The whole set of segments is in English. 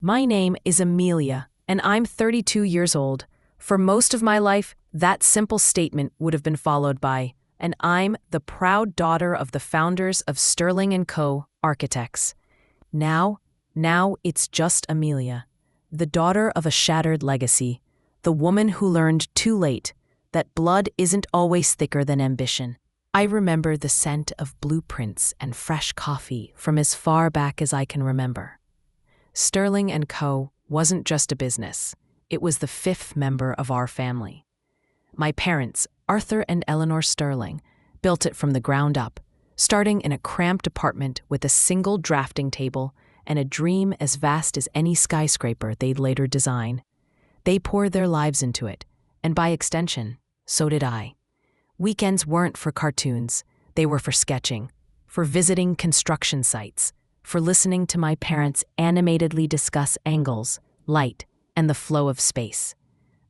My name is Amelia, and I'm 32 years old. For most of my life, that simple statement would have been followed by, and I'm the proud daughter of the founders of Sterling & Co. Architects. Now it's just Amelia, the daughter of a shattered legacy, the woman who learned too late that blood isn't always thicker than ambition. I remember the scent of blueprints and fresh coffee from as far back as I can remember. Sterling & Co. wasn't just a business. It was the fifth member of our family. My parents, Arthur and Eleanor Sterling, built it from the ground up, starting in a cramped apartment with a single drafting table and a dream as vast as any skyscraper they'd later design. They poured their lives into it, and by extension, so did I. Weekends weren't for cartoons. They were for sketching, for visiting construction sites, for listening to my parents animatedly discuss angles, light, and the flow of space.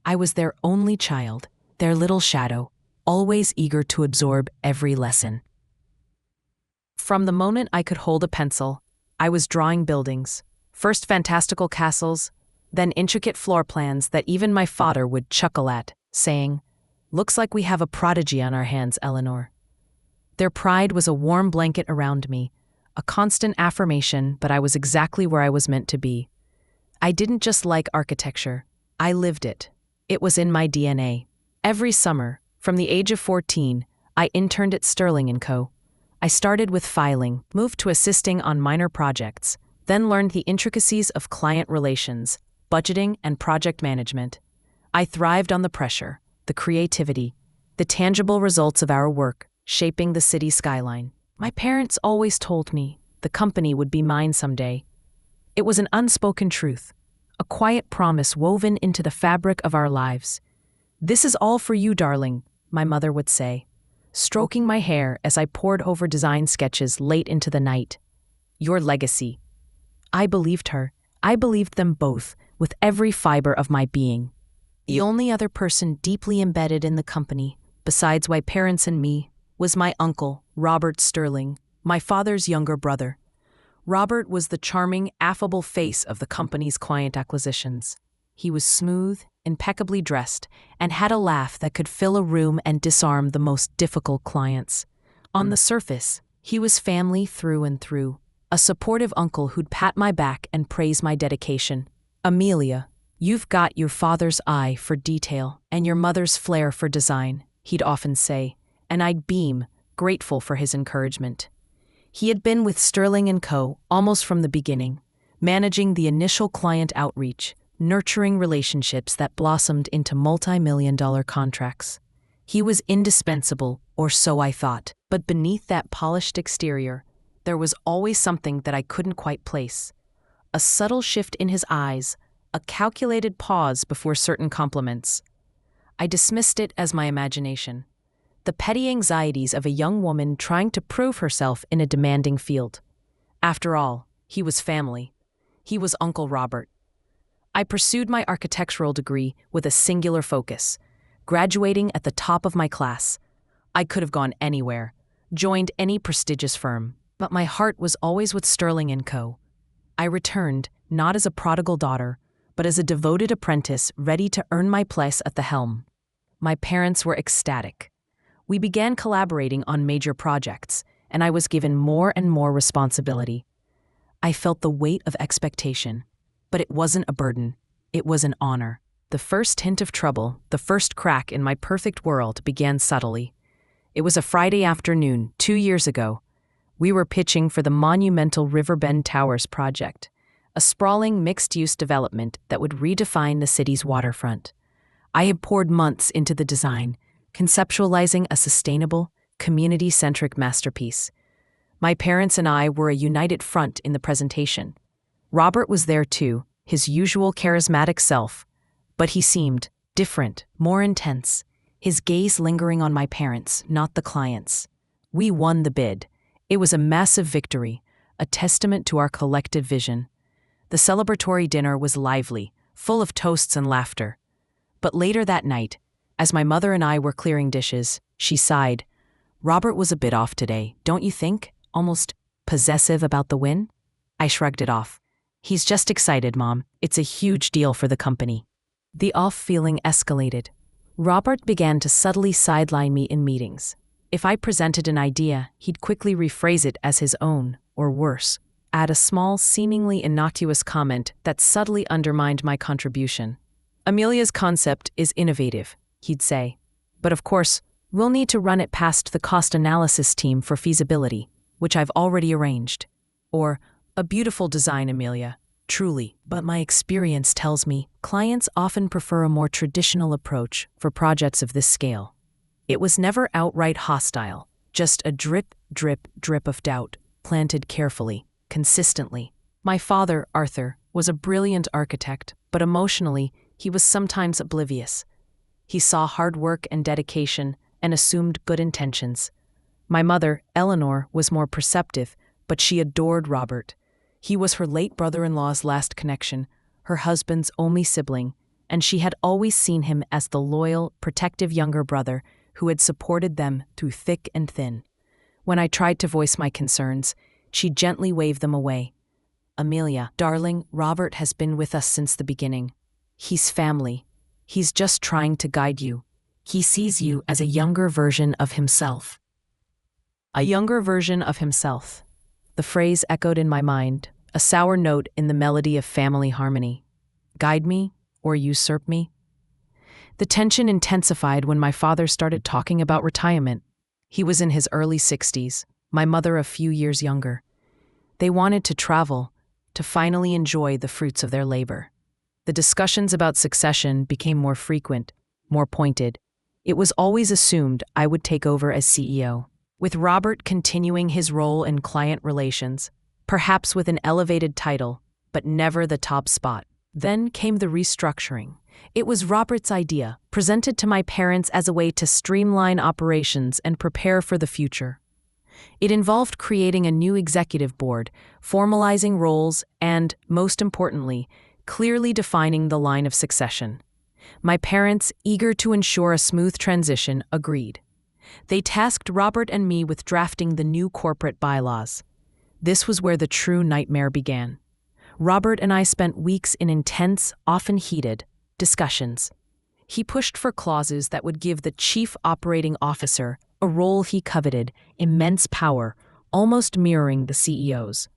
I was their only child, their little shadow, always eager to absorb every lesson. From the moment I could hold a pencil, I was drawing buildings, first fantastical castles, then intricate floor plans that even my father would chuckle at, saying, "Looks like we have a prodigy on our hands, Eleanor." Their pride was a warm blanket around me, a constant affirmation that I was exactly where I was meant to be. I didn't just like architecture, I lived it. It was in my DNA. Every summer, from the age of 14, I interned at Sterling & Co. I started with filing, moved to assisting on minor projects, then learned the intricacies of client relations, budgeting, and project management. I thrived on the pressure, the creativity, the tangible results of our work, shaping the city skyline. My parents always told me the company would be mine someday. It was an unspoken truth, a quiet promise woven into the fabric of our lives. "This is all for you, darling," my mother would say, stroking my hair as I pored over design sketches late into the night. "Your legacy." I believed her. I believed them both, with every fiber of my being. The only other person deeply embedded in the company, besides my parents and me, was my uncle, Robert Sterling, my father's younger brother. Robert was the charming, affable face of the company's client acquisitions. He was smooth, impeccably dressed, and had a laugh that could fill a room and disarm the most difficult clients. On the surface, he was family through and through, a supportive uncle who'd pat my back and praise my dedication. "Amelia, you've got your father's eye for detail and your mother's flair for design," he'd often say, and I'd beam, grateful for his encouragement. He had been with Sterling & Co. almost from the beginning, managing the initial client outreach, nurturing relationships that blossomed into multi-million-dollar contracts. He was indispensable, or so I thought, but beneath that polished exterior, there was always something that I couldn't quite place. A subtle shift in his eyes, a calculated pause before certain compliments. I dismissed it as my imagination. The petty anxieties of a young woman trying to prove herself in a demanding field. After all, he was family. He was Uncle Robert. I pursued my architectural degree with a singular focus, graduating at the top of my class. I could have gone anywhere, joined any prestigious firm, but my heart was always with Sterling & Co. I returned, not as a prodigal daughter, but as a devoted apprentice ready to earn my place at the helm. My parents were ecstatic. We began collaborating on major projects, and I was given more and more responsibility. I felt the weight of expectation, but it wasn't a burden. It was an honor. The first hint of trouble, the first crack in my perfect world, began subtly. It was a Friday afternoon, 2 years ago. We were pitching for the monumental Riverbend Towers project, a sprawling mixed-use development that would redefine the city's waterfront. I had poured months into the design, conceptualizing a sustainable, community-centric masterpiece. My parents and I were a united front in the presentation. Robert was there too, his usual charismatic self, but he seemed different, more intense, his gaze lingering on my parents, not the clients. We won the bid. It was a massive victory, a testament to our collective vision. The celebratory dinner was lively, full of toasts and laughter. But later that night, as my mother and I were clearing dishes, she sighed. "Robert was a bit off today, don't you think? Almost possessive about the win?" I shrugged it off. He's just excited, Mom. It's a huge deal for the company. The off feeling escalated. Robert began to subtly sideline me in meetings. If I presented an idea, he'd quickly rephrase it as his own, or worse, add a small, seemingly innocuous comment that subtly undermined my contribution. Amelia's concept is innovative, he'd say. But of course, we'll need to run it past the cost analysis team for feasibility, which I've already arranged. Or, a beautiful design, Amelia. Truly, but my experience tells me clients often prefer a more traditional approach for projects of this scale. It was never outright hostile, just a drip, drip, drip of doubt, planted carefully, consistently. My father, Arthur, was a brilliant architect, but emotionally, he was sometimes oblivious. He saw hard work and dedication and assumed good intentions. My mother, Eleanor, was more perceptive, but she adored Robert. He was her late brother-in-law's last connection, her husband's only sibling, and she had always seen him as the loyal, protective younger brother who had supported them through thick and thin. When I tried to voice my concerns, she gently waved them away. Amelia, darling, Robert has been with us since the beginning. He's family. He's just trying to guide you. He sees you as a younger version of himself. A younger version of himself. The phrase echoed in my mind, a sour note in the melody of family harmony. Guide me or usurp me? The tension intensified when my father started talking about retirement. He was in his early 60s, my mother a few years younger. They wanted to travel, to finally enjoy the fruits of their labor. The discussions about succession became more frequent, more pointed. It was always assumed I would take over as CEO, with Robert continuing his role in client relations, perhaps with an elevated title, but never the top spot. Then came the restructuring. It was Robert's idea, presented to my parents as a way to streamline operations and prepare for the future. It involved creating a new executive board, formalizing roles, and, most importantly, clearly defining the line of succession. My parents, eager to ensure a smooth transition, agreed. They tasked Robert and me with drafting the new corporate bylaws. This was where the true nightmare began. Robert and I spent weeks in intense, often heated, discussions. He pushed for clauses that would give the chief operating officer, a role he coveted, immense power, almost mirroring the CEO's.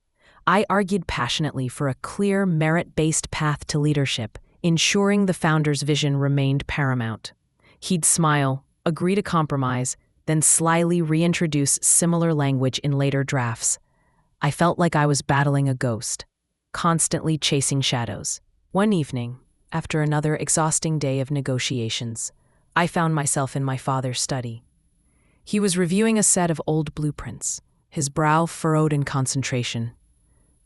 I argued passionately for a clear, merit-based path to leadership, ensuring the founder's vision remained paramount. He'd smile, agree to compromise, then slyly reintroduce similar language in later drafts. I felt like I was battling a ghost, constantly chasing shadows. One evening, after another exhausting day of negotiations, I found myself in my father's study. He was reviewing a set of old blueprints, his brow furrowed in concentration.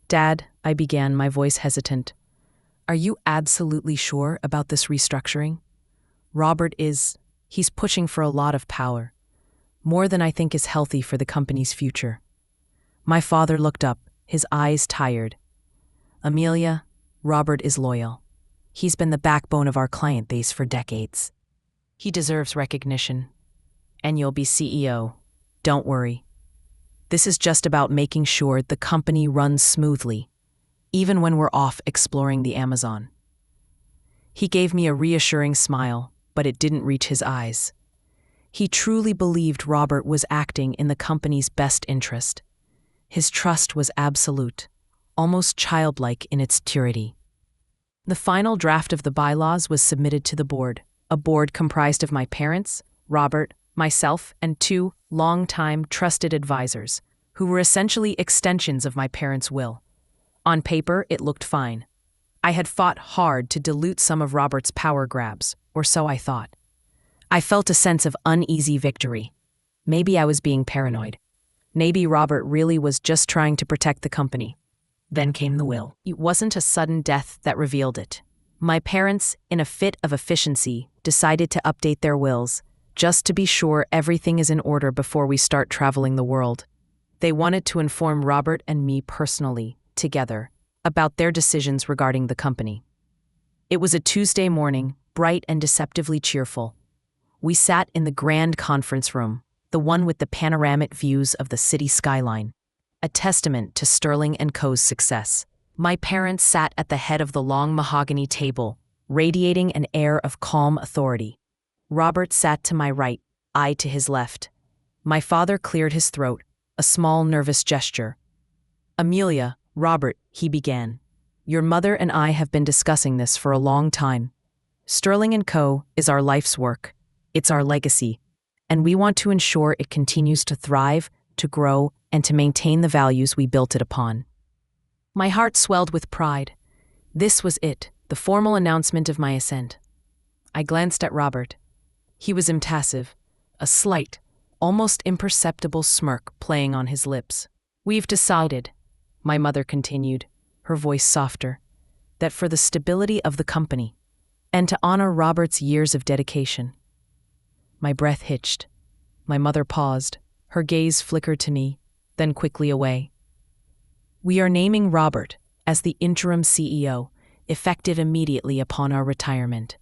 "Dad," I began, my voice hesitant, "are you absolutely sure about this restructuring? Robert he's pushing for a lot of power, more than I think is healthy for the company's future." My father looked up, his eyes tired. "Amelia, Robert is loyal. He's been the backbone of our client base for decades. He deserves recognition. And you'll be CEO. Don't worry. This is just about making sure the company runs smoothly, even when we're off exploring the Amazon." He gave me a reassuring smile, but it didn't reach his eyes. He truly believed Robert was acting in the company's best interest. His trust was absolute, almost childlike in its purity. The final draft of the bylaws was submitted to the board, a board comprised of my parents, Robert, myself, and two long-time trusted advisors, who were essentially extensions of my parents' will. On paper, it looked fine. I had fought hard to dilute some of Robert's power grabs, or so I thought. I felt a sense of uneasy victory. Maybe I was being paranoid. Maybe Robert really was just trying to protect the company. Then came the will. It wasn't a sudden death that revealed it. My parents, in a fit of efficiency, decided to update their wills, just to be sure everything is in order before we start traveling the world. They wanted to inform Robert and me personally, together, about their decisions regarding the company. It was a Tuesday morning, bright and deceptively cheerful. We sat in the grand conference room, the one with the panoramic views of the city skyline, a testament to Sterling & Co.'s success. My parents sat at the head of the long mahogany table, radiating an air of calm authority. Robert sat to my right, I to his left. My father cleared his throat, a small nervous gesture. "Amelia, Robert," he began. "Your mother and I have been discussing this for a long time. Sterling & Co. is our life's work. It's our legacy. And we want to ensure it continues to thrive, to grow, and to maintain the values we built it upon." My heart swelled with pride. This was it, the formal announcement of my assent. I glanced at Robert. He was impassive, a slight, almost imperceptible smirk playing on his lips. "We've decided," my mother continued, her voice softer, "that for the stability of the company, and to honor Robert's years of dedication." My breath hitched. My mother paused, her gaze flickered to me, then quickly away. "We are naming Robert as the interim CEO, effective immediately upon our retirement."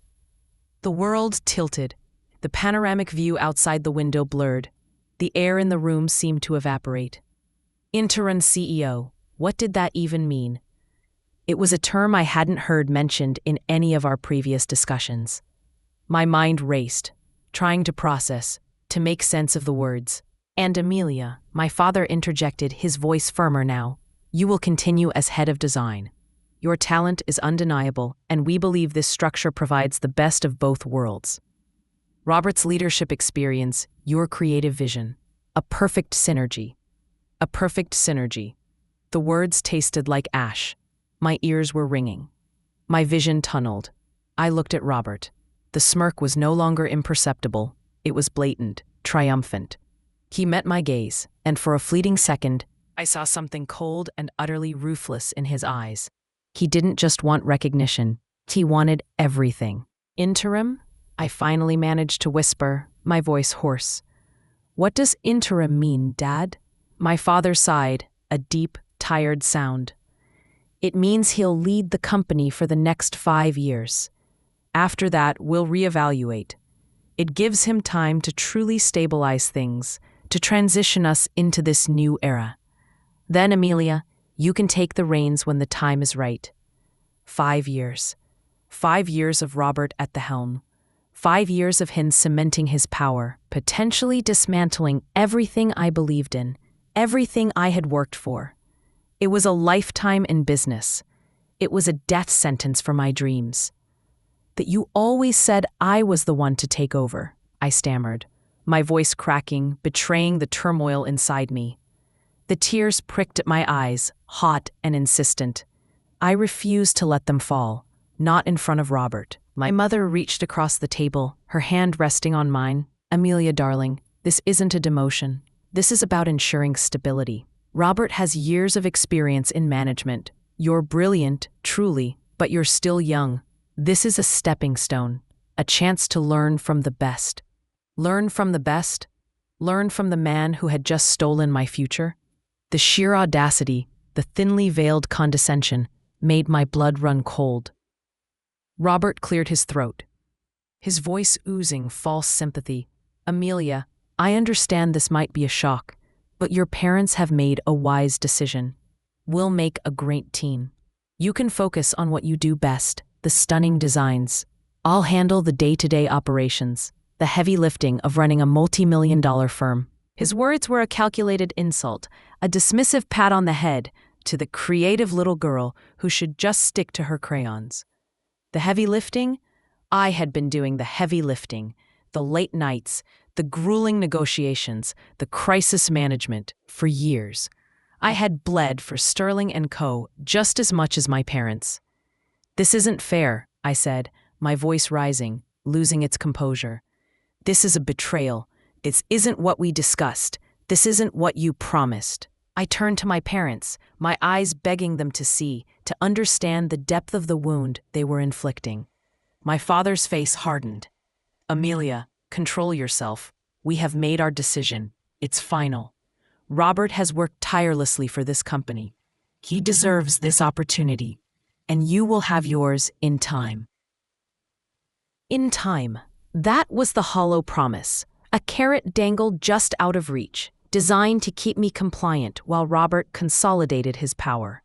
The world tilted. The panoramic view outside the window blurred. The air in the room seemed to evaporate. Interim CEO, what did that even mean? It was a term I hadn't heard mentioned in any of our previous discussions. My mind raced, trying to process, to make sense of the words. "And Amelia," my father interjected, his voice firmer now, "you will continue as head of design. Your talent is undeniable, and we believe this structure provides the best of both worlds. Robert's leadership experience, your creative vision. A perfect synergy. A perfect synergy." The words tasted like ash. My ears were ringing. My vision tunneled. I looked at Robert. The smirk was no longer imperceptible. It was blatant, triumphant. He met my gaze, and for a fleeting second, I saw something cold and utterly ruthless in his eyes. He didn't just want recognition. He wanted everything. "Interim?" I finally managed to whisper, my voice hoarse. "What does interim mean, Dad?" My father sighed, a deep, tired sound. "It means he'll lead the company for the next 5 years. After that, we'll reevaluate. It gives him time to truly stabilize things, to transition us into this new era. Then, Amelia, you can take the reins when the time is right." 5 years. 5 years of Robert at the helm. 5 years of him cementing his power, potentially dismantling everything I believed in, everything I had worked for. It was a lifetime in business. It was a death sentence for my dreams. "That you always said I was the one to take over," I stammered, my voice cracking, betraying the turmoil inside me. The tears pricked at my eyes, hot and insistent. I refused to let them fall, not in front of Robert. My mother reached across the table, her hand resting on mine. "Amelia, darling, this isn't a demotion. This is about ensuring stability. Robert has years of experience in management. You're brilliant, truly, but you're still young. This is a stepping stone, a chance to learn from the best." Learn from the best? Learn from the man who had just stolen my future? The sheer audacity, the thinly veiled condescension, made my blood run cold. Robert cleared his throat, his voice oozing false sympathy. "Amelia, I understand this might be a shock, but your parents have made a wise decision. We'll make a great team. You can focus on what you do best, the stunning designs. I'll handle the day-to-day operations, the heavy lifting of running a multi-million-dollar firm." His words were a calculated insult, a dismissive pat on the head to the creative little girl who should just stick to her crayons. The heavy lifting? I had been doing the heavy lifting, the late nights, the grueling negotiations, the crisis management, for years. I had bled for Sterling & Co. just as much as my parents. "This isn't fair," I said, my voice rising, losing its composure. "This is a betrayal. This isn't what we discussed. This isn't what you promised." I turned to my parents, my eyes begging them to see, to understand the depth of the wound they were inflicting. My father's face hardened. "Amelia, control yourself. We have made our decision. It's final. Robert has worked tirelessly for this company. He deserves this opportunity, and you will have yours in time." In time. That was the hollow promise, a carrot dangled just out of reach, designed to keep me compliant while Robert consolidated his power.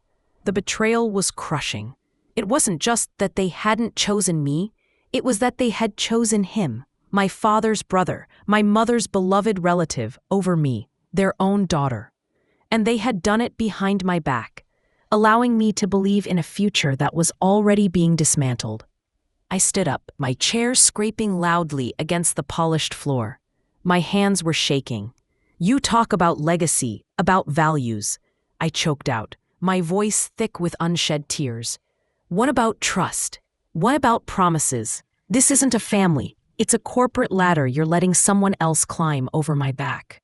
The betrayal was crushing. It wasn't just that they hadn't chosen me, it was that they had chosen him, my father's brother, my mother's beloved relative, over me, their own daughter. And they had done it behind my back, allowing me to believe in a future that was already being dismantled. I stood up, my chair scraping loudly against the polished floor. My hands were shaking. "You talk about legacy, about values," I choked out, my voice thick with unshed tears. "What about trust? What about promises? This isn't a family. It's a corporate ladder you're letting someone else climb over my back."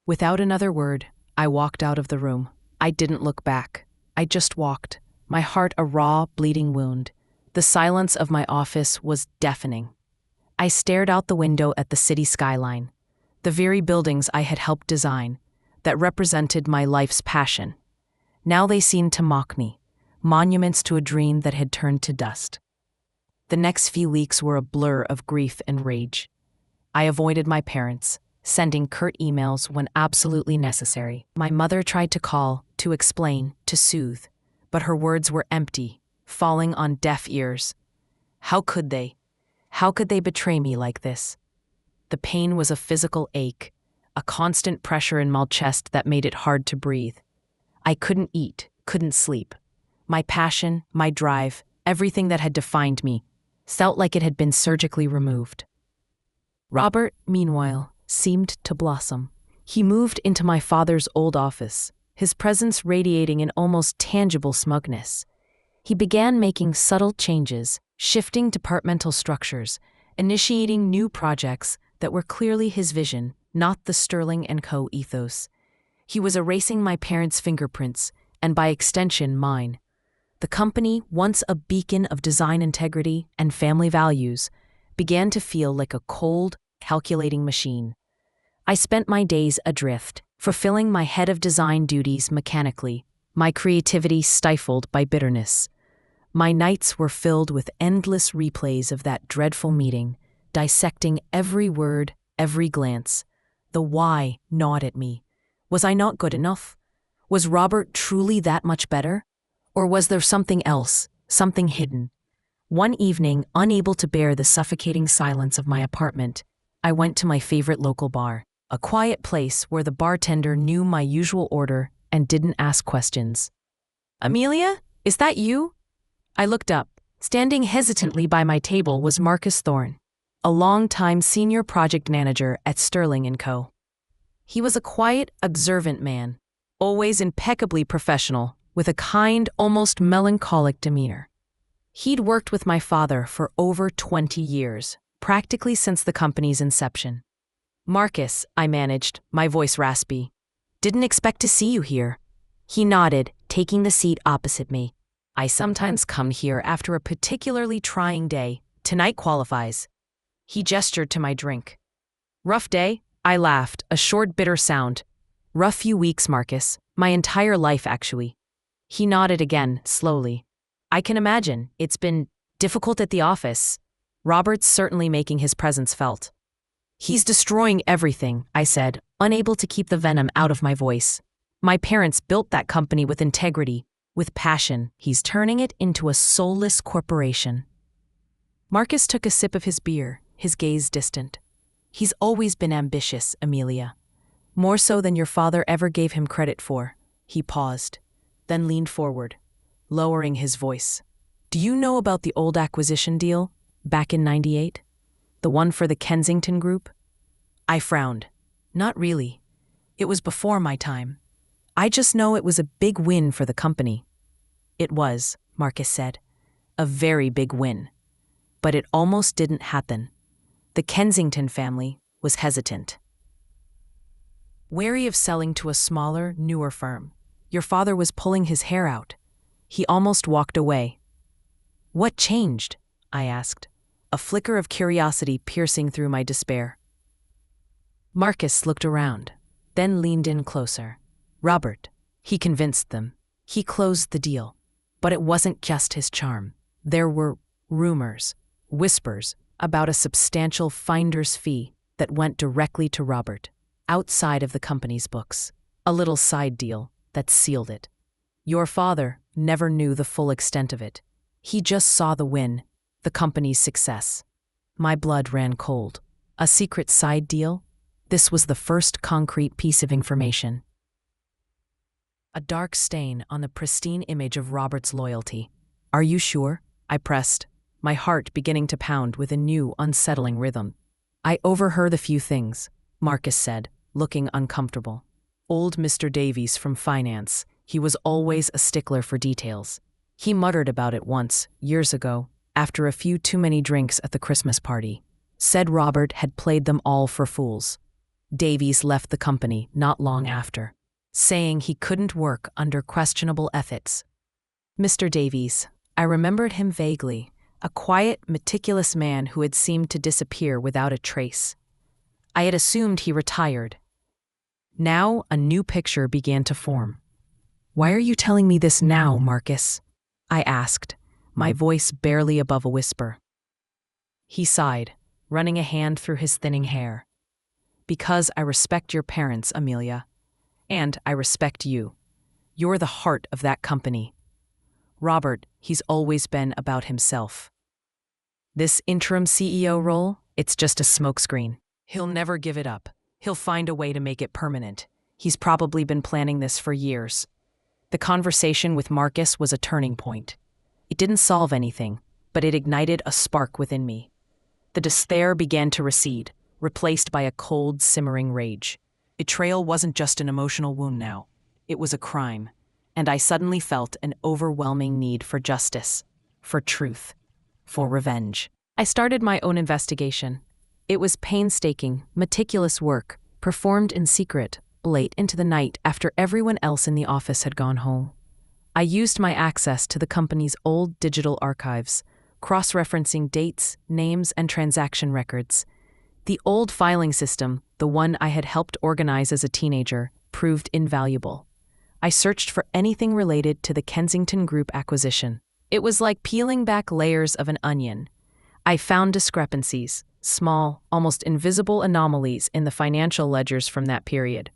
Without another word, I walked out of the room. I didn't look back. I just walked, my heart a raw, bleeding wound. The silence of my office was deafening. I stared out the window at the city skyline, the very buildings I had helped design, that represented my life's passion. Now they seemed to mock me, monuments to a dream that had turned to dust. The next few weeks were a blur of grief and rage. I avoided my parents, sending curt emails when absolutely necessary. My mother tried to call, to explain, to soothe, but her words were empty, falling on deaf ears. How could they? How could they betray me like this? The pain was a physical ache, a constant pressure in my chest that made it hard to breathe. I couldn't eat, couldn't sleep. My passion, my drive, everything that had defined me, felt like it had been surgically removed. Robert, meanwhile, seemed to blossom. He moved into my father's old office, his presence radiating an almost tangible smugness. He began making subtle changes, shifting departmental structures, initiating new projects that were clearly his vision, not the Sterling & Co. ethos. He was erasing my parents' fingerprints, and by extension mine. The company, once a beacon of design integrity and family values, began to feel like a cold, calculating machine. I spent my days adrift, fulfilling my head of design duties mechanically, my creativity stifled by bitterness. My nights were filled with endless replays of that dreadful meeting, dissecting every word, every glance. The why gnawed at me. Was I not good enough? Was Robert truly that much better? Or was there something else, something hidden? One evening, unable to bear the suffocating silence of my apartment, I went to my favorite local bar, a quiet place where the bartender knew my usual order and didn't ask questions. "Amelia, is that you?" I looked up. Standing hesitantly by my table was Marcus Thorne, a long-time senior project manager at Sterling & Co. He was a quiet, observant man, always impeccably professional, with a kind, almost melancholic demeanor. He'd worked with my father for over 20 years, practically since the company's inception. "Marcus," I managed, my voice raspy. "Didn't expect to see you here." He nodded, taking the seat opposite me. "I sometimes come here after a particularly trying day. Tonight qualifies." He gestured to my drink. "Rough day?" I laughed, a short, bitter sound. "Rough few weeks, Marcus. My entire life, actually." He nodded again, slowly. "I can imagine. It's been difficult at the office." Robert's certainly making his presence felt. "He's destroying everything," I said, unable to keep the venom out of my voice. "My parents built that company with integrity, with passion. He's turning it into a soulless corporation." Marcus took a sip of his beer, his gaze distant. "He's always been ambitious, Amelia. More so than your father ever gave him credit for." He paused, then leaned forward, lowering his voice. "Do you know about the old acquisition deal, back in '98? The one for the Kensington Group?" I frowned. "Not really. It was before my time. I just know it was a big win for the company." "It was," Marcus said. "A very big win. But it almost didn't happen. The Kensington family was hesitant. Wary of selling to a smaller, newer firm. Your father was pulling his hair out. He almost walked away." "What changed?" I asked, a flicker of curiosity piercing through my despair. Marcus looked around, then leaned in closer. "Robert. He convinced them. He closed the deal. But it wasn't just his charm. There were rumors, whispers, about a substantial finder's fee that went directly to Robert, outside of the company's books. A little side deal that sealed it. Your father, never knew the full extent of it. He just saw the win, the company's success. My blood ran cold. A secret side deal? This was the first concrete piece of information. A dark stain on the pristine image of Robert's loyalty. "Are you sure?" I pressed, my heart beginning to pound with a new, unsettling rhythm. "I overheard a few things," Marcus said, looking uncomfortable. "Old Mr. Davies from finance, he was always a stickler for details. He muttered about it once, years ago, after a few too many drinks at the Christmas party. Said Robert had played them all for fools. Davies left the company not long after, saying he couldn't work under questionable ethics. Mr. Davies, I remembered him vaguely, a quiet, meticulous man who had seemed to disappear without a trace. I had assumed he retired. Now a new picture began to form. "Why are you telling me this now, Marcus?" I asked, my voice barely above a whisper. He sighed, running a hand through his thinning hair. "Because I respect your parents, Amelia. And I respect you. You're the heart of that company. Robert, he's always been about himself. This interim CEO role, it's just a smokescreen. He'll never give it up. He'll find a way to make it permanent. He's probably been planning this for years." The conversation with Marcus was a turning point. It didn't solve anything, but it ignited a spark within me. The despair began to recede, replaced by a cold, simmering rage. Betrayal wasn't just an emotional wound now. It was a crime, and I suddenly felt an overwhelming need for justice, for truth, for revenge. I started my own investigation. It was painstaking, meticulous work, performed in secret, late into the night after everyone else in the office had gone home. I used my access to the company's old digital archives, cross-referencing dates, names, and transaction records. The old filing system, the one I had helped organize as a teenager, proved invaluable. I searched for anything related to the Kensington Group acquisition. It was like peeling back layers of an onion. I found discrepancies, small, almost invisible anomalies in the financial ledgers from that period.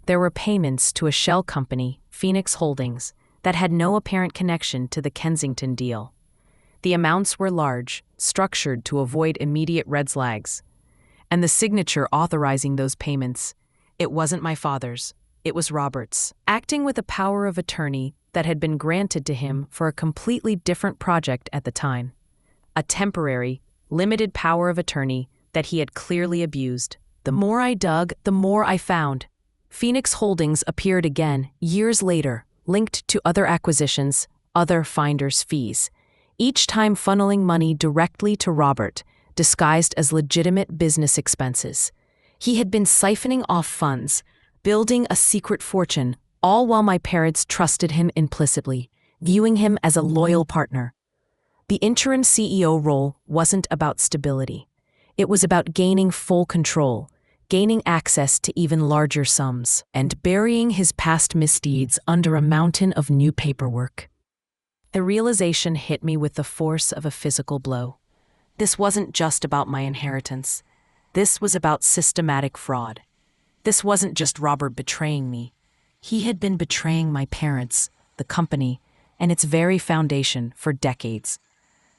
There were payments to a shell company, Phoenix Holdings, that had no apparent connection to the Kensington deal. The amounts were large, structured to avoid immediate red flags. And the signature authorizing those payments, it wasn't my father's, it was Robert's, acting with a power of attorney that had been granted to him for a completely different project at the time. A temporary, limited power of attorney that he had clearly abused. The more I dug, the more I found. Phoenix Holdings appeared again, years later, linked to other acquisitions, other finder's fees, each time funneling money directly to Robert, disguised as legitimate business expenses. He had been siphoning off funds, building a secret fortune, all while my parents trusted him implicitly, viewing him as a loyal partner. The interim CEO role wasn't about stability. It was about gaining full control, gaining access to even larger sums, and burying his past misdeeds under a mountain of new paperwork. The realization hit me with the force of a physical blow. This wasn't just about my inheritance. This was about systematic fraud. This wasn't just Robert betraying me. He had been betraying my parents, the company, and its very foundation for decades.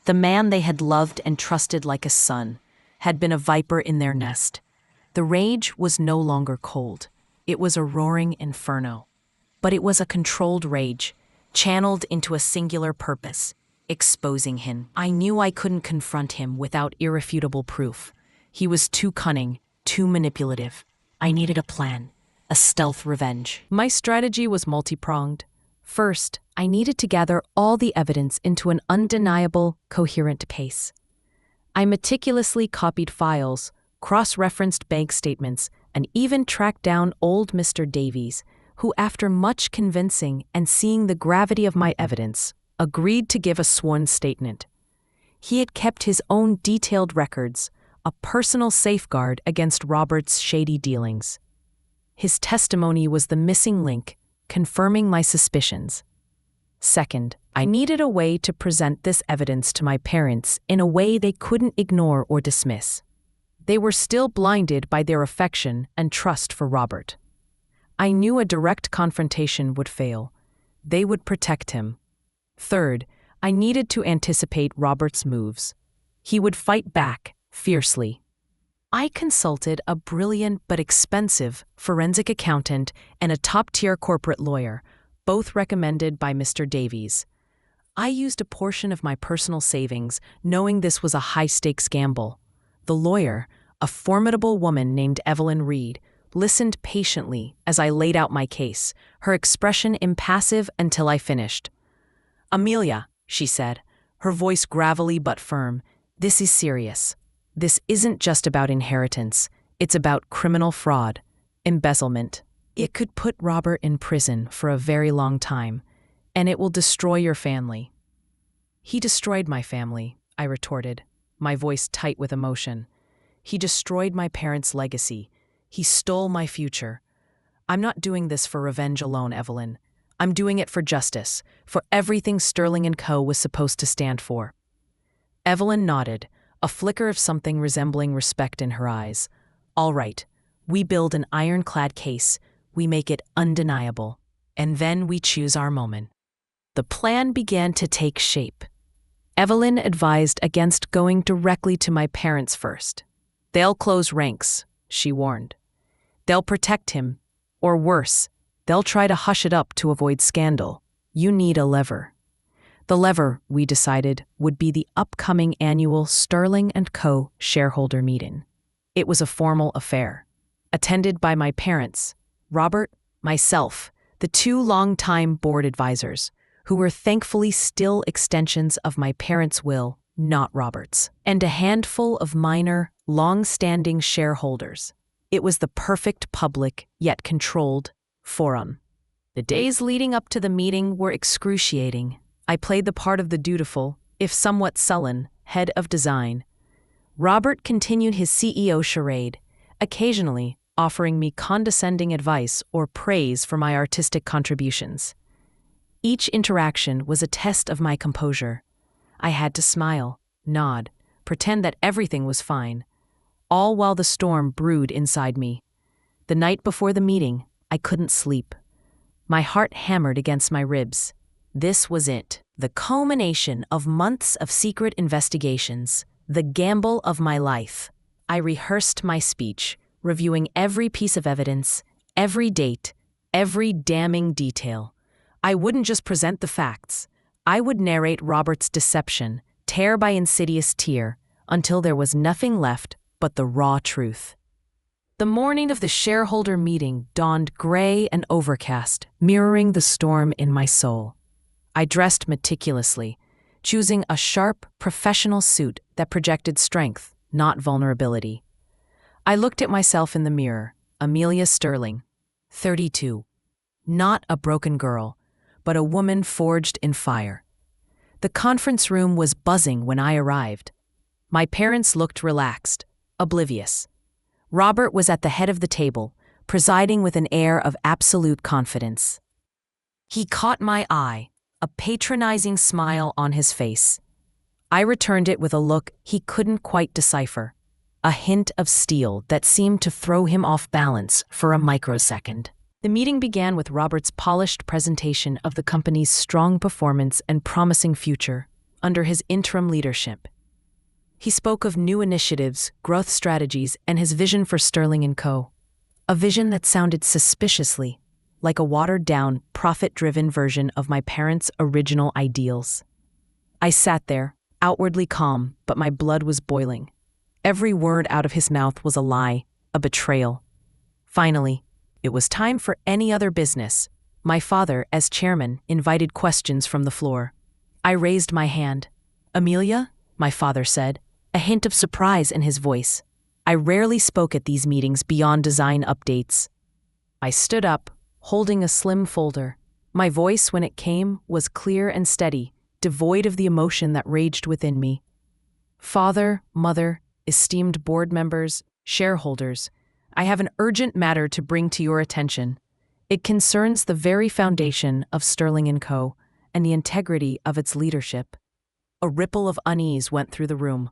The man they had loved and trusted like a son had been a viper in their nest. The rage was no longer cold. It was a roaring inferno. But it was a controlled rage, channeled into a singular purpose, exposing him. I knew I couldn't confront him without irrefutable proof. He was too cunning, too manipulative. I needed a plan, a stealth revenge. My strategy was multi-pronged. First, I needed to gather all the evidence into an undeniable, coherent pace. I meticulously copied files, cross-referenced bank statements, and even tracked down old Mr. Davies, who, after much convincing and seeing the gravity of my evidence, agreed to give a sworn statement. He had kept his own detailed records, a personal safeguard against Robert's shady dealings. His testimony was the missing link, confirming my suspicions. Second, I needed a way to present this evidence to my parents in a way they couldn't ignore or dismiss. They were still blinded by their affection and trust for Robert. I knew a direct confrontation would fail. They would protect him. Third, I needed to anticipate Robert's moves. He would fight back, fiercely. I consulted a brilliant but expensive forensic accountant and a top-tier corporate lawyer, both recommended by Mr. Davies. I used a portion of my personal savings, knowing this was a high-stakes gamble. The lawyer, a formidable woman named Evelyn Reed, listened patiently as I laid out my case, her expression impassive until I finished. "Amelia," she said, her voice gravelly but firm, "this is serious. This isn't just about inheritance. It's about criminal fraud, embezzlement. It could put Robert in prison for a very long time, and it will destroy your family." "He destroyed my family," I retorted, my voice tight with emotion. "He destroyed my parents' legacy. He stole my future. I'm not doing this for revenge alone, Evelyn. I'm doing it for justice, for everything Sterling & Co. was supposed to stand for." Evelyn nodded, a flicker of something resembling respect in her eyes. "All right, we build an ironclad case, we make it undeniable, and then we choose our moment." The plan began to take shape. Evelyn advised against going directly to my parents first. "They'll close ranks," she warned. "They'll protect him, or worse, they'll try to hush it up to avoid scandal. You need a lever." The lever, we decided, would be the upcoming annual Sterling & Co. shareholder meeting. It was a formal affair, attended by my parents, Robert, myself, the two longtime board advisors, who were thankfully still extensions of my parents' will, not Robert's, and a handful of minor, long-standing shareholders. It was the perfect public, yet controlled, forum. The days leading up to the meeting were excruciating. I played the part of the dutiful, if somewhat sullen, head of design. Robert continued his CEO charade, occasionally offering me condescending advice or praise for my artistic contributions. Each interaction was a test of my composure. I had to smile, nod, pretend that everything was fine, all while the storm brewed inside me. The night before the meeting, I couldn't sleep. My heart hammered against my ribs. This was it, the culmination of months of secret investigations, the gamble of my life. I rehearsed my speech, reviewing every piece of evidence, every date, every damning detail. I wouldn't just present the facts. I would narrate Robert's deception, tear by insidious tear, until there was nothing left but the raw truth. The morning of the shareholder meeting dawned gray and overcast, mirroring the storm in my soul. I dressed meticulously, choosing a sharp, professional suit that projected strength, not vulnerability. I looked at myself in the mirror, Amelia Sterling, 32. Not a broken girl, but a woman forged in fire. The conference room was buzzing when I arrived. My parents looked relaxed, oblivious. Robert was at the head of the table, presiding with an air of absolute confidence. He caught my eye, a patronizing smile on his face. I returned it with a look he couldn't quite decipher, a hint of steel that seemed to throw him off balance for a microsecond. The meeting began with Robert's polished presentation of the company's strong performance and promising future under his interim leadership. He spoke of new initiatives, growth strategies, and his vision for Sterling & Co., a vision that sounded suspiciously like a watered-down, profit-driven version of my parents' original ideals. I sat there, outwardly calm, but my blood was boiling. Every word out of his mouth was a lie, a betrayal. Finally, it was time for any other business. My father, as chairman, invited questions from the floor. I raised my hand. "Amelia?" my father said, a hint of surprise in his voice. I rarely spoke at these meetings beyond design updates. I stood up, holding a slim folder. My voice, when it came, was clear and steady, devoid of the emotion that raged within me. "Father, mother, esteemed board members, shareholders, I have an urgent matter to bring to your attention. It concerns the very foundation of Sterling & Co. and the integrity of its leadership." A ripple of unease went through the room.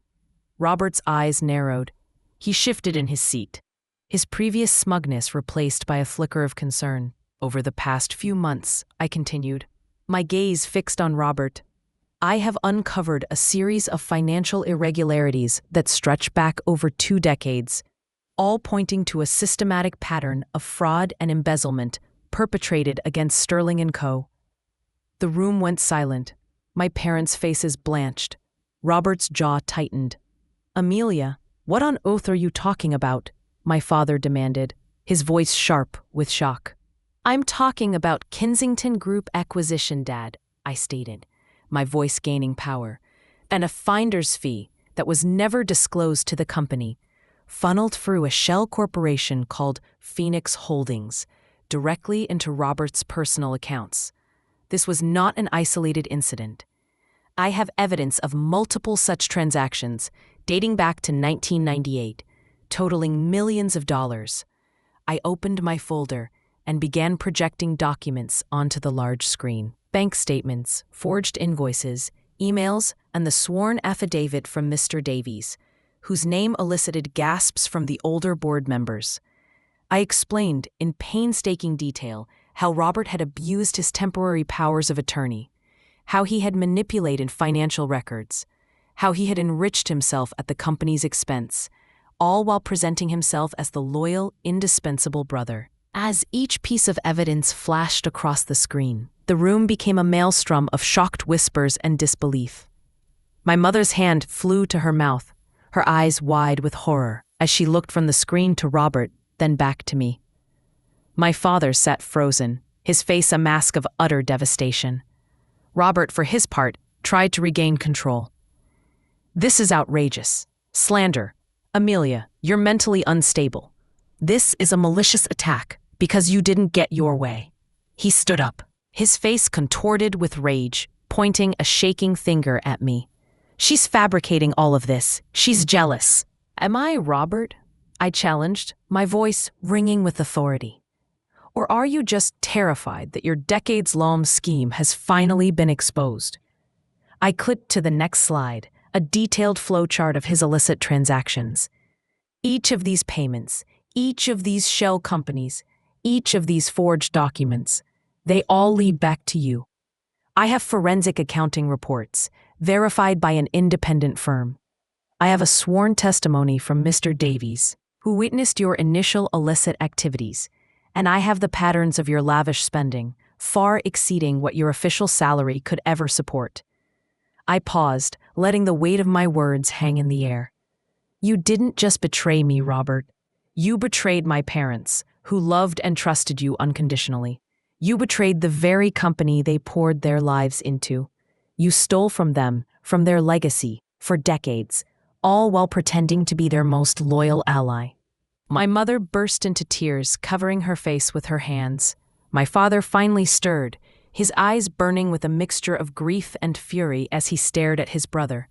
Robert's eyes narrowed. He shifted in his seat, his previous smugness replaced by a flicker of concern. "Over the past few months," I continued, my gaze fixed on Robert. I have uncovered a series of financial irregularities that stretch back over 2 decades, all pointing to a systematic pattern of fraud and embezzlement perpetrated against Sterling and Co. The room went silent. My parents' faces blanched. Robert's jaw tightened. "Amelia, what on oath are you talking about?" my father demanded, his voice sharp with shock. "I'm talking about Kensington Group acquisition, Dad," I stated, my voice gaining power, "and a finder's fee that was never disclosed to the company, funneled through a shell corporation called Phoenix Holdings, directly into Robert's personal accounts. This was not an isolated incident. I have evidence of multiple such transactions dating back to 1998, totaling millions of dollars. I opened my folder and began projecting documents onto the large screen. Bank statements, forged invoices, emails, and the sworn affidavit from Mr. Davies, whose name elicited gasps from the older board members. I explained in painstaking detail how Robert had abused his temporary powers of attorney, how he had manipulated financial records, how he had enriched himself at the company's expense, all while presenting himself as the loyal, indispensable brother. As each piece of evidence flashed across the screen, the room became a maelstrom of shocked whispers and disbelief. My mother's hand flew to her mouth, her eyes wide with horror, as she looked from the screen to Robert, then back to me. My father sat frozen, his face a mask of utter devastation. Robert, for his part, tried to regain control. "This is outrageous. Slander. Amelia, you're mentally unstable. This is a malicious attack because you didn't get your way." He stood up, his face contorted with rage, pointing a shaking finger at me. "She's fabricating all of this. She's jealous." "Am I, Robert?" I challenged, my voice ringing with authority. "Or are you just terrified that your decades-long scheme has finally been exposed?" I clicked to the next slide, a detailed flowchart of his illicit transactions. Each of these payments, each of these shell companies, each of these forged documents, they all lead back to you. I have forensic accounting reports, verified by an independent firm. I have a sworn testimony from Mr. Davies, who witnessed your initial illicit activities, and I have the patterns of your lavish spending, far exceeding what your official salary could ever support. I paused, letting the weight of my words hang in the air. You didn't just betray me, Robert. You betrayed my parents, who loved and trusted you unconditionally. You betrayed the very company they poured their lives into. You stole from them, from their legacy, for decades, all while pretending to be their most loyal ally. My mother burst into tears, covering her face with her hands. My father finally stirred, his eyes burning with a mixture of grief and fury as he stared at his brother.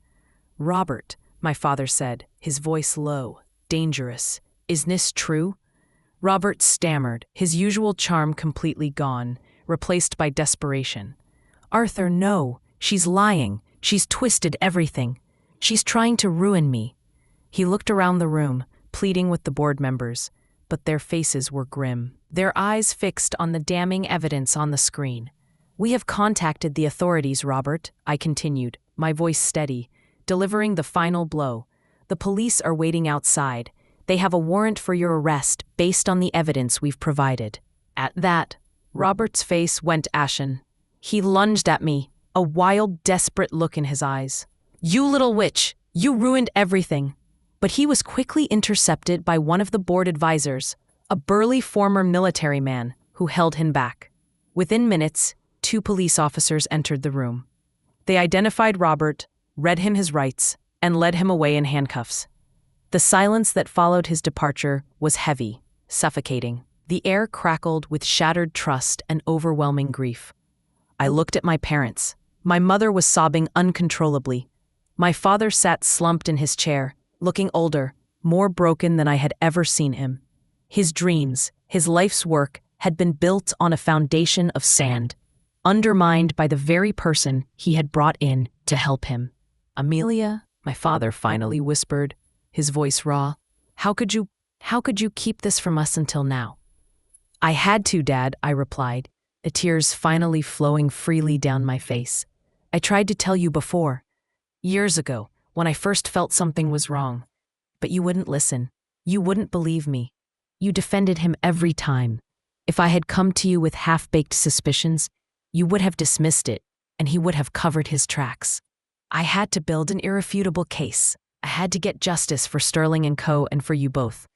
"Robert," my father said, his voice low, dangerous, "is this true?" Robert stammered, his usual charm completely gone, replaced by desperation. "Arthur, no. She's lying. She's twisted everything. She's trying to ruin me." He looked around the room, pleading with the board members, but their faces were grim, their eyes fixed on the damning evidence on the screen. "We have contacted the authorities, Robert," I continued, my voice steady, delivering the final blow. "The police are waiting outside. They have a warrant for your arrest based on the evidence we've provided." At that, Robert's face went ashen. He lunged at me, a wild, desperate look in his eyes. "You little witch! You ruined everything!" But he was quickly intercepted by one of the board advisors, a burly former military man, who held him back. Within minutes, 2 police officers entered the room. They identified Robert, read him his rights, and led him away in handcuffs. The silence that followed his departure was heavy, suffocating. The air crackled with shattered trust and overwhelming grief. I looked at my parents. My mother was sobbing uncontrollably. My father sat slumped in his chair, looking older, more broken than I had ever seen him. His dreams, his life's work, had been built on a foundation of sand, undermined by the very person he had brought in to help him. "Amelia," my father finally whispered, his voice raw, How could you keep this from us until now?" "I had to, Dad," I replied. the tears finally flowing freely down my face. I tried to tell you before, years ago, when I first felt something was wrong. But you wouldn't listen. You wouldn't believe me. You defended him every time. If I had come to you with half-baked suspicions, you would have dismissed it, and he would have covered his tracks. I had to build an irrefutable case. I had to get justice for Sterling and Co. and for you both,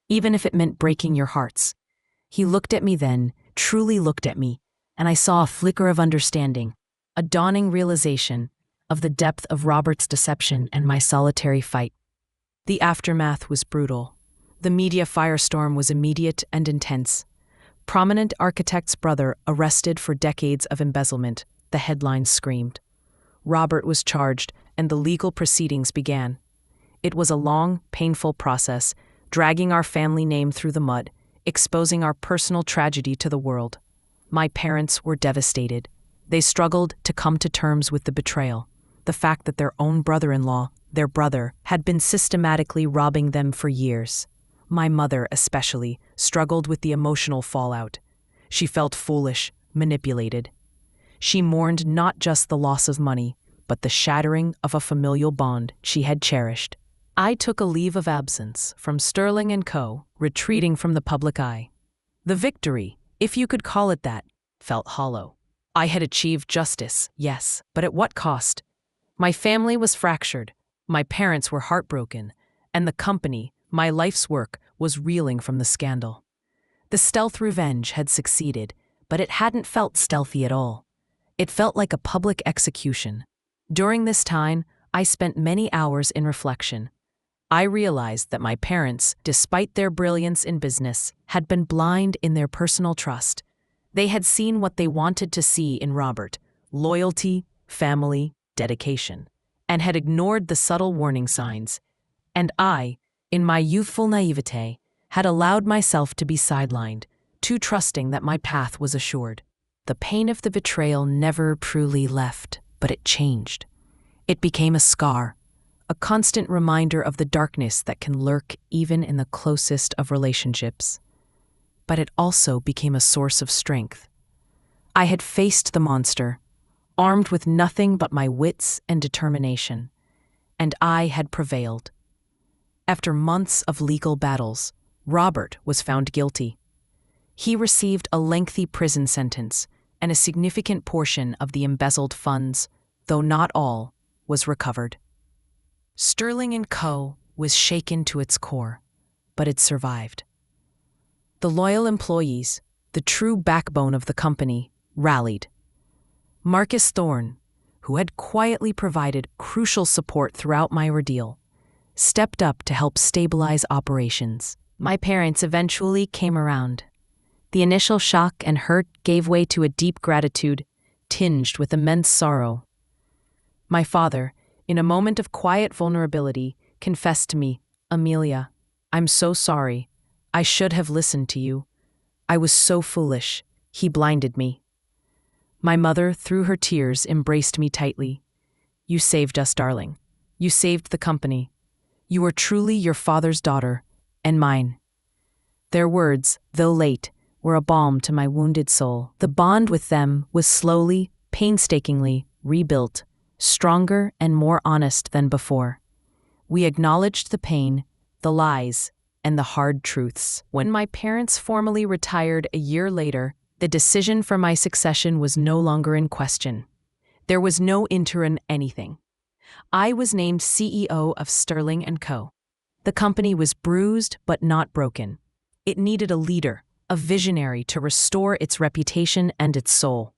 even if it meant breaking your hearts. He looked at me then, truly looked at me, and I saw a flicker of understanding, a dawning realization of the depth of Robert's deception and my solitary fight. The aftermath was brutal. The media firestorm was immediate and intense. Prominent architect's brother arrested for decades of embezzlement, the headlines screamed. Robert was charged, and the legal proceedings began. It was a long, painful process, dragging our family name through the mud, exposing our personal tragedy to the world. My parents were devastated. They struggled to come to terms with the betrayal, the fact that their own brother-in-law, their brother, had been systematically robbing them for years. My mother, especially, struggled with the emotional fallout. She felt foolish, manipulated. She mourned not just the loss of money, but the shattering of a familial bond she had cherished. I took a leave of absence from Sterling and Co., retreating from the public eye. The victory, if you could call it that, felt hollow. I had achieved justice, yes, but at what cost? My family was fractured, my parents were heartbroken, and the company, my life's work, was reeling from the scandal. The stealth revenge had succeeded, but it hadn't felt stealthy at all. It felt like a public execution. During this time, I spent many hours in reflection. I realized that my parents, despite their brilliance in business, had been blind in their personal trust. They had seen what they wanted to see in Robert: loyalty, family, dedication, and had ignored the subtle warning signs. And I, in my youthful naivete, had allowed myself to be sidelined, too trusting that my path was assured. The pain of the betrayal never truly left, but it changed. It became a scar, a constant reminder of the darkness that can lurk even in the closest of relationships. But it also became a source of strength. I had faced the monster, armed with nothing but my wits and determination, and I had prevailed. After months of legal battles, Robert was found guilty. He received a lengthy prison sentence, and a significant portion of the embezzled funds, though not all, was recovered. Sterling and Co. was shaken to its core, but it survived. The loyal employees, the true backbone of the company, rallied. Marcus Thorne, who had quietly provided crucial support throughout my ordeal, stepped up to help stabilize operations. My parents eventually came around. The initial shock and hurt gave way to a deep gratitude, tinged with immense sorrow. My father, in a moment of quiet vulnerability, confessed to me, "Amelia, I'm so sorry. I should have listened to you. I was so foolish. He blinded me." My mother, through her tears, embraced me tightly. "You saved us, darling. You saved the company. You are truly your father's daughter, and mine." Their words, though late, were a balm to my wounded soul. The bond with them was slowly, painstakingly rebuilt, stronger and more honest than before. We acknowledged the pain, the lies, and the hard truths. When my parents formally retired a year later, the decision for my succession was no longer in question. There was no interim anything. I was named CEO of Sterling and Co. The company was bruised but not broken. It needed a leader, a visionary to restore its reputation and its soul.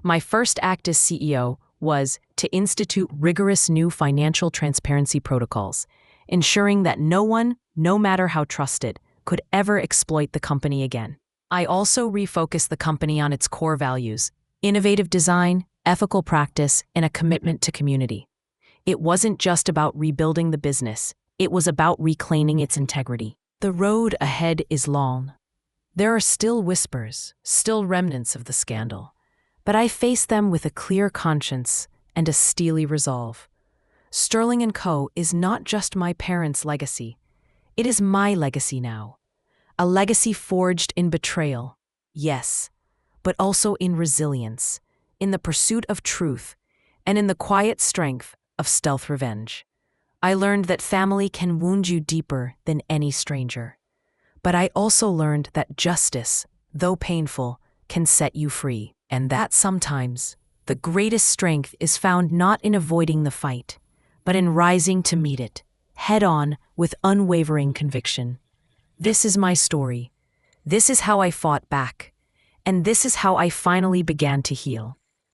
My first act as CEO was to institute rigorous new financial transparency protocols, ensuring that no one, no matter how trusted, could ever exploit the company again. I also refocused the company on its core values: innovative design, ethical practice, and a commitment to community. It wasn't just about rebuilding the business, it was about reclaiming its integrity. The road ahead is long. There are still whispers, still remnants of the scandal, but I face them with a clear conscience and a steely resolve. Sterling and Co. is not just my parents' legacy. It is my legacy now. A legacy forged in betrayal, yes, but also in resilience, in the pursuit of truth, and in the quiet strength of stealth revenge. I learned that family can wound you deeper than any stranger. But I also learned that justice, though painful, can set you free, and that sometimes the greatest strength is found not in avoiding the fight, but in rising to meet it, head on, with unwavering conviction. This is my story. This is how I fought back. And this is how I finally began to heal.